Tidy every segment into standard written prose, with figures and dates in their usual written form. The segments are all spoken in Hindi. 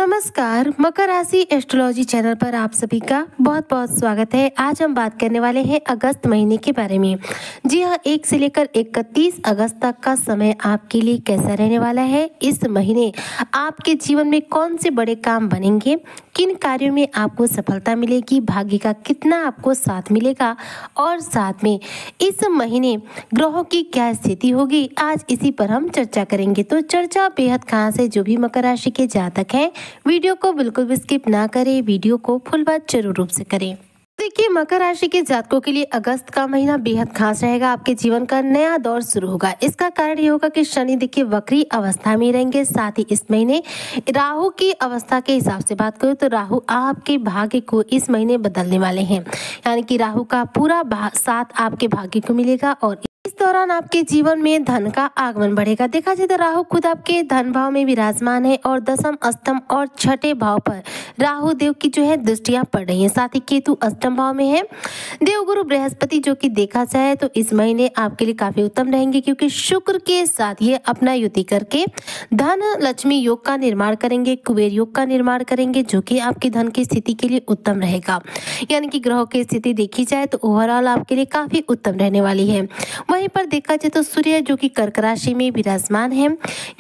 नमस्कार, मकर राशि एस्ट्रोलॉजी चैनल पर आप सभी का बहुत बहुत स्वागत है। आज हम बात करने वाले हैं अगस्त महीने के बारे में। जी हाँ, 1 से लेकर 31 अगस्त तक का समय आपके लिए कैसा रहने वाला है। इस महीने आपके जीवन में कौन से बड़े काम बनेंगे, किन कार्यों में आपको सफलता मिलेगी, भाग्य का कितना आपको साथ मिलेगा और साथ में इस महीने ग्रहों की क्या स्थिति होगी, आज इसी पर हम चर्चा करेंगे। तो चर्चा बेहद खास है। जो भी मकर राशि के जातक हैं, वीडियो को बिल्कुल भी स्किप ना करें, वीडियो को फुल वॉच जरूर रूप से करें। देखिए, मकर राशि के जातकों के लिए अगस्त का महीना बेहद खास रहेगा। आपके जीवन का नया दौर शुरू होगा। इसका कारण ये होगा कि शनि देखिए वक्री अवस्था में रहेंगे। साथ ही इस महीने राहु की अवस्था के हिसाब से बात करूं तो राहु आपके भाग्य को इस महीने बदलने वाले हैं, यानी कि राहु का पूरा साथ आपके भाग्य को मिलेगा और इस दौरान आपके जीवन में धन का आगमन बढ़ेगा। देखा जाए तो राहु खुद आपके धन भाव में विराजमान है और दशम, अष्टम और छठे भाव पर राहु देव की जो है दृष्टियां पड़ रही हैं। साथ ही केतु अष्टम भाव में है। देवगुरु बृहस्पति जो कि देखा जाए तो इस महीने आपके लिए काफी उत्तम रहेंगे, क्योंकि शुक्र के साथ ये अपना युति करके धन लक्ष्मी योग का निर्माण करेंगे, कुबेर योग का निर्माण करेंगे, जो कि आपकी धन की स्थिति के लिए उत्तम रहेगा। यानी कि ग्रहों की स्थिति देखी जाए तो ओवरऑल आपके लिए काफी उत्तम रहने वाली है। वहीं पर देखा जाए तो सूर्य जो कि कर्क राशि में विराजमान है,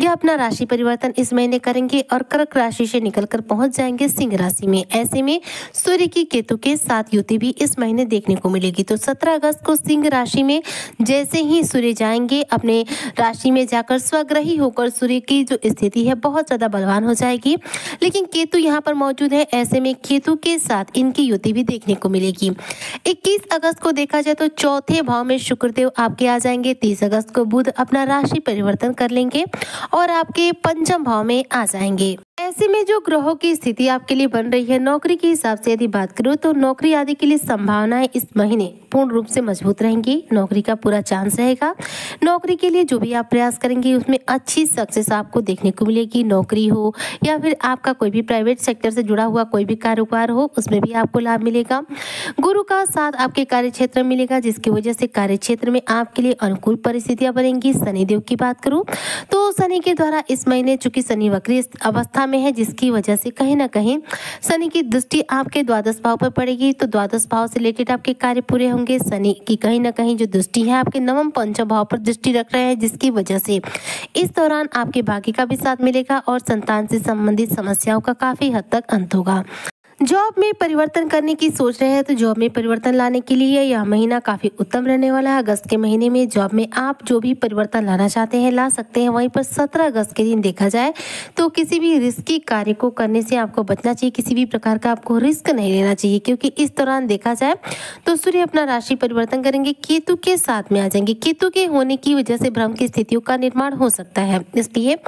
यह अपना राशि परिवर्तन इस महीने करेंगे और कर्क राशि से निकलकर पहुंच जाएंगे सिंह राशि में। ऐसे में सूर्य की केतु के साथ युति भी इस महीने देखने को मिलेगी। तो 17 अगस्त को सिंह राशि में जैसे ही सूर्य जाएंगे, अपने राशि में जाकर स्वग्रही होकर सूर्य की जो स्थिति है बहुत ज्यादा बलवान हो जाएगी। लेकिन केतु यहाँ पर मौजूद है, ऐसे में केतु के साथ इनकी युति भी देखने को मिलेगी। 21 अगस्त को देखा जाए तो चौथे भाव में शुक्रदेव आपके आ जाएंगे। 30 अगस्त को बुध अपना राशि परिवर्तन कर लेंगे और आपके पंचम भाव में आ जाएंगे। ऐसे में जो ग्रहों की स्थिति आपके लिए बन रही है, नौकरी के हिसाब से यदि बात करूं तो नौकरी आदि के लिए संभावनाएं इस महीने पूर्ण रूप से मजबूत रहेंगी। नौकरी का पूरा चांस रहेगा। नौकरी के लिए जो भी आप प्रयास करेंगे उसमें अच्छी सक्सेस आपको देखने को मिलेगी। नौकरी हो या फिर आपका कोई भी प्राइवेट सेक्टर से जुड़ा हुआ कोई भी कारोबार हो, उसमें भी आपको लाभ मिलेगा। गुरु का साथ आपके कार्य क्षेत्र में मिलेगा, जिसकी वजह से कार्य क्षेत्र में आपके लिए अनुकूल परिस्थितियां बनेंगी। शनिदेव की बात करूं तो शनि के द्वारा इस महीने चूंकि शनि वक्री अवस्था में है, जिसकी वजह से कहीं ना कहीं शनि की दृष्टि आपके द्वादश भाव पर पड़ेगी। तो द्वादश भाव से रिलेटेड आपके कार्य पूरे होंगे। शनि की कहीं ना कहीं जो दृष्टि है आपके नवम पंचम भाव पर दृष्टि रख रहे हैं, जिसकी वजह से इस दौरान आपके भाग्य का भी साथ मिलेगा और संतान से संबंधित समस्याओं का काफी हद तक अंत होगा। जॉब में परिवर्तन करने की सोच रहे हैं तो जॉब में परिवर्तन लाने के लिए यह महीना काफी उत्तम रहने वाला है। अगस्त के महीने में जॉब में आप जो भी परिवर्तन लाना चाहते हैं ला सकते हैं। वहीं पर 17 अगस्त के दिन देखा जाए तो किसी भी रिस्की कार्य को करने से आपको बचना चाहिए। किसी भी प्रकार का आपको रिस्क नहीं लेना चाहिए, क्योंकि इस दौरान देखा जाए तो सूर्य अपना राशि परिवर्तन करेंगे, केतु के साथ में आ जाएंगे। केतु के होने की वजह से भ्रम की स्थितियों का निर्माण हो सकता है। इसलिए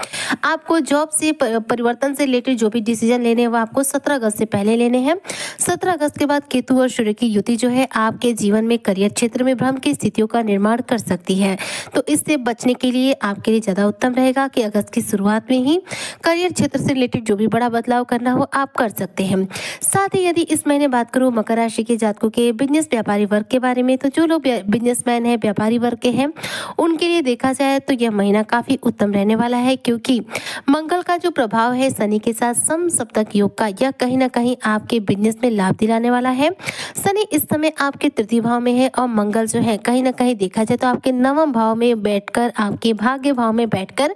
आपको जॉब से परिवर्तन से रिलेटेड जो भी डिसीजन लेने हैं वो आपको 17 अगस्त से पहले लेने हैं। 17 अगस्त के बाद केतु और सूर्य की युति जो है आपके जीवन में करियर क्षेत्र में भ्रम की स्थितियों का निर्माण कर सकती है। तो इससे बचने के लिए आपके लिए ज्यादा उत्तम रहेगा कि अगस्त की शुरुआत में ही करियर क्षेत्र से रिलेटेड जो भी बड़ा बदलाव करना हो आप कर सकते हैं। साथ ही यदि इस महीने बात करूं मकर राशि के जातकों के बिजनेस व्यापारी वर्ग के बारे में, तो जो लोग बिजनेसमैन है, व्यापारी वर्ग के हैं, उनके लिए देखा जाए तो यह महीना काफी उत्तम रहने वाला है, क्योंकि मंगल का जो प्रभाव है शनि के साथ सम सप्तक योग का, यह कहीं ना कहीं आपके बिजनेस में लाभ दिलाने वाला है। शनि इस समय आपके तृतीय भाव में है और मंगल जो है कहीं ना कहीं देखा जाए तो आपके नवम भाव में बैठकर, आपके भाग्य भाव में बैठकर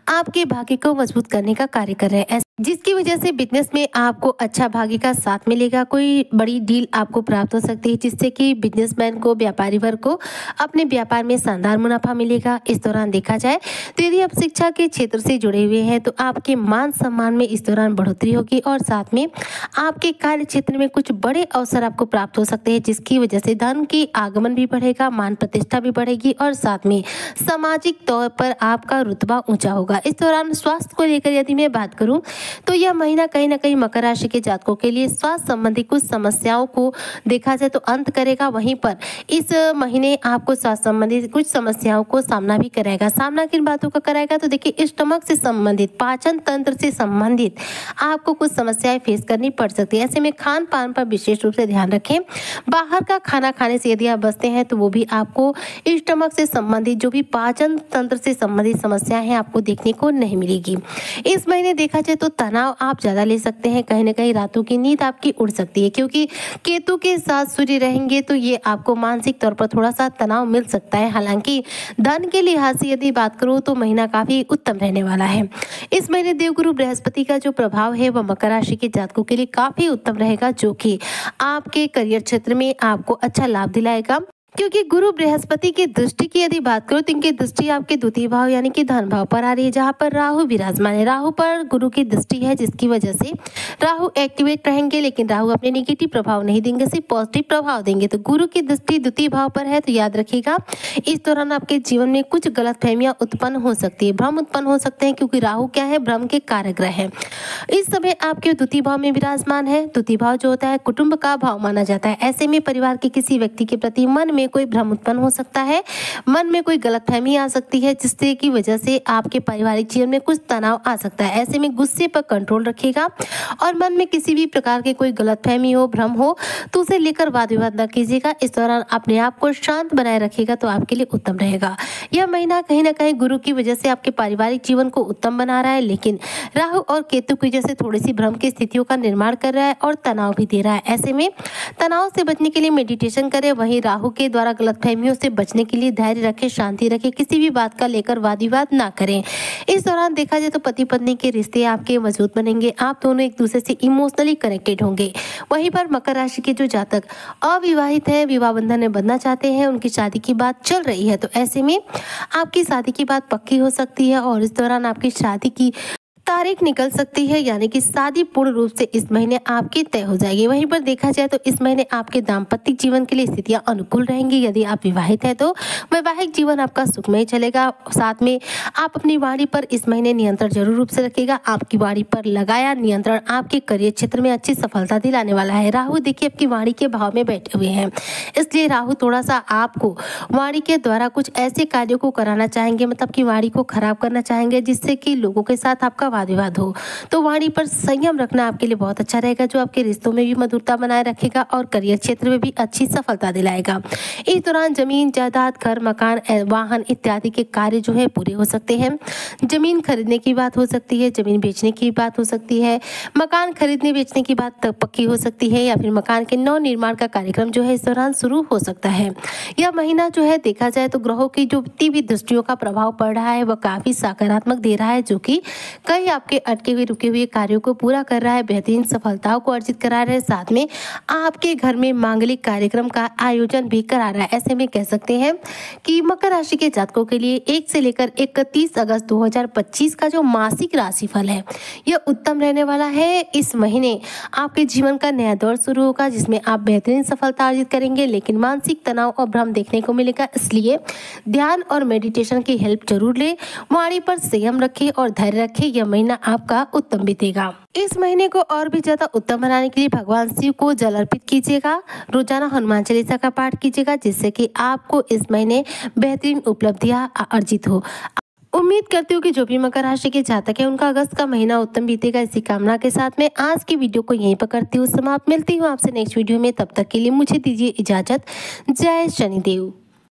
आपके भाग्य को मजबूत करने का कार्य कर रहे हैं, जिसकी वजह से बिजनेस में आपको अच्छा भाग्य का साथ मिलेगा। कोई बड़ी डील आपको प्राप्त हो सकती है, जिससे कि बिजनेसमैन को, व्यापारी वर्ग को अपने व्यापार में शानदार मुनाफा मिलेगा। इस दौरान देखा जाए तो यदि आप शिक्षा के क्षेत्र से जुड़े हुए हैं तो आपके मान सम्मान में इस दौरान बढ़ोतरी होगी और साथ में आपके कार्य क्षेत्र में कुछ बड़े अवसर आपको प्राप्त हो सकते हैं, जिसकी वजह से धन की आगमन भी बढ़ेगा, मान प्रतिष्ठा भी बढ़ेगी और साथ में सामाजिक तौर पर आपका रुतबा ऊंचा होगा। इस दौरान स्वास्थ्य को लेकर यदि मैं बात करूं तो यह महीना कहीं ना कहीं मकर राशि के जातकों के लिए स्वास्थ्य संबंधी कुछ समस्याओं को देखा जाए तो अंत करेगा। वहीं पर इस महीने आपको स्वास्थ्य संबंधी कुछ समस्याओं को सामना भी कराएगा। सामना किन बातों का कराएगा तो देखिए, स्टमक से संबंधित, पाचन तंत्र से संबंधित आपको कुछ समस्याएं फेस करनी पड़ सकती है। ऐसे में खान पान पर विशेष रूप से ध्यान रखें। बाहर का खाना खाने से यदि आप बचते हैं तो वो भी आपको स्टमक से संबंधित, जो भी पाचन तंत्र से संबंधित समस्याएं हैं, आपको देखने को नहीं मिलेगी। इस महीने देखा जाए तो तनाव आप ज़्यादा ले सकते हैं। कहीं ना कहीं रातों की नींद आपकी उड़ सकती है, क्योंकि केतु के साथ सूर्य रहेंगे तो ये आपको मानसिक तौर पर थोड़ा सा तनाव मिल सकता है। हालांकि धन के लिहाज से यदि बात करूँ तो महीना काफी उत्तम रहने वाला है। इस महीने देवगुरु बृहस्पति का जो प्रभाव है वह मकर राशि के जातकों के लिए काफी उत्तम रहेगा, जो कि आपके करियर क्षेत्र में आपको अच्छा लाभ दिलाएगा। क्योंकि गुरु बृहस्पति की दृष्टि की यदि बात करो तो इनकी दृष्टि आपके द्वितीय भाव यानी कि धन भाव पर आ रही है, जहां पर राहु विराजमान है। राहु पर गुरु की दृष्टि है, जिसकी वजह से राहु एक्टिवेट रहेंगे, लेकिन राहु अपने नेगेटिव प्रभाव नहीं देंगे, सिर्फ पॉजिटिव प्रभाव देंगे। तो गुरु की दृष्टि द्वितीय भाव पर है, तो याद रखिएगा इस दौरान आपके जीवन में कुछ गलतफहमियां उत्पन्न हो सकती है, भ्रम उत्पन्न हो सकते हैं, क्योंकि राहु क्या है, भ्रम के कारक ग्रह है। इस समय आपके द्वितीय भाव में विराजमान है। द्वितीय भाव जो होता है कुटुंब का भाव माना जाता है। ऐसे में परिवार के किसी व्यक्ति के प्रति मन में कोई भ्रम उत्पन्न हो सकता है, मन में कोई गलतफहमी आ सकती है, जिससे की वजह से आपके पारिवारिक जीवन में कुछ तनाव आ सकता है। ऐसे में गुस्से पर कंट्रोल रखिएगा और मन में किसी भी प्रकार के कोई गलतफहमी हो, भ्रम हो तो उसे लेकर वाद विवाद न कीजिएगा। इस दौरान अपने आप को शांत बनाए रखिएगा तो आपके लिए उत्तम रहेगा। यह महीना कहीं ना कहीं गुरु की वजह से आपके पारिवारिक जीवन को उत्तम बना रहा है, लेकिन राहु और केतु की वजह से थोड़ी सी भ्रम की स्थितियों का निर्माण कर रहा है और तनाव भी दे रहा है। ऐसे में तनाव से बचने के लिए मेडिटेशन करें। वहीं राहु के द्वारा गलतफहमियों से बचने के लिए धैर्य रखें, शांति रखें, किसी भी बात का लेकर वाद विवाद ना करें। इस दौरान देखा जाए तो पति पत्नी के रिश्ते आपके मजबूत बनेंगे, आप दोनों एक दूसरे से इमोशनली कनेक्टेड होंगे। वहीं पर मकर राशि के जो जातक अविवाहित हैं, विवाह बंधन में बंधना चाहते हैं, उनकी शादी की बात चल रही है, तो ऐसे में आपकी शादी की बात पक्की हो सकती है और इस दौरान आपकी शादी की तारीख निकल सकती है, यानी कि शादी पूर्ण रूप से इस महीने आपकी तय हो जाएगी। वहीं पर देखा जाए तो इस महीने आपके दाम्पत्य जीवन के लिए स्थितियां अनुकूल रहेंगी। यदि आप विवाहित है तो वैवाहिक जीवन आपका सुखमय चलेगा। साथ में आप अपनी वाणी पर इस महीने नियंत्रण जरूर रूप से रखिएगा। आपकी वाणी पर लगाया नियंत्रण आपके करियर क्षेत्र में अच्छी सफलता दिलाने वाला है। राहु देखिए आपकी वाणी के भाव में बैठे हुए हैं, इसलिए राहु थोड़ा सा आपको वाणी के द्वारा कुछ ऐसे कार्यों को कराना चाहेंगे, मतलब कि वाणी को खराब करना चाहेंगे, जिससे कि लोगों के साथ आपका वाद विवाद हो। तो वाणी पर संयम रखना आपके लिए बहुत अच्छा रहेगा, जो आपके रिश्तों में भी मधुरता बनाए रखेगा और करियर क्षेत्र में भी अच्छी सफलता दिलाएगा। इस दौरान जमीन जायदाद, घर, मकान, वाहन इत्यादि के कार्य जो है पूरे हो सकते हैं। जमीन खरीदने की बात हो सकती है, जमीन बेचने की बात हो सकती है, मकान खरीदने बेचने की बात पक्की हो सकती है, या फिर मकान के नव निर्माण का कार्यक्रम जो है इस दौरान शुरू हो सकता है। यह महीना जो है देखा जाए तो ग्रहों की जो भी दृष्टियों का प्रभाव पड़ रहा है वह काफी सकारात्मक दे रहा है, जो कि कई आपके अटके हुए रुके हुए कार्यों को पूरा कर रहा है, बेहतरीन सफलताओं को अर्जित करा रहा है। साथ में आपके घर में मांगलिक कार्यक्रम का आयोजन भी करा रहा है। ऐसे में कह सकते हैं कि मकर राशि के जातकों के लिए 1 से लेकर 31 अगस्त 2025 का जो मासिक राशिफल है यह उत्तम रहने वाला है। इस महीने आपके जीवन का नया दौर शुरू होगा, जिसमें आप बेहतरीन सफलता अर्जित करेंगे, लेकिन मानसिक तनाव और भ्रम देखने को मिलेगा। इसलिए ध्यान और मेडिटेशन की हेल्प जरूर ले, वाणी पर संयम रखें और धैर्य रखें। यह महीना आपका उत्तम बीतेगा। इस महीने को और भी ज्यादा उत्तम बनाने के लिए भगवान शिव को जल अर्पित कीजिएगा, रोजाना हनुमान चालीसा का पाठ कीजिएगा, जिससे कि आपको इस महीने बेहतरीन उपलब्धियां अर्जित हो। उम्मीद करती हूँ कि जो भी मकर राशि के जातक है उनका अगस्त का महीना उत्तम बीतेगा। इसी कामना के साथ मैं आज की वीडियो को यहीं पर करती हूँ समाप्त। मिलती हूँ आपसे नेक्स्ट वीडियो में, तब तक के लिए मुझे दीजिए इजाजत। जय शनिदेव।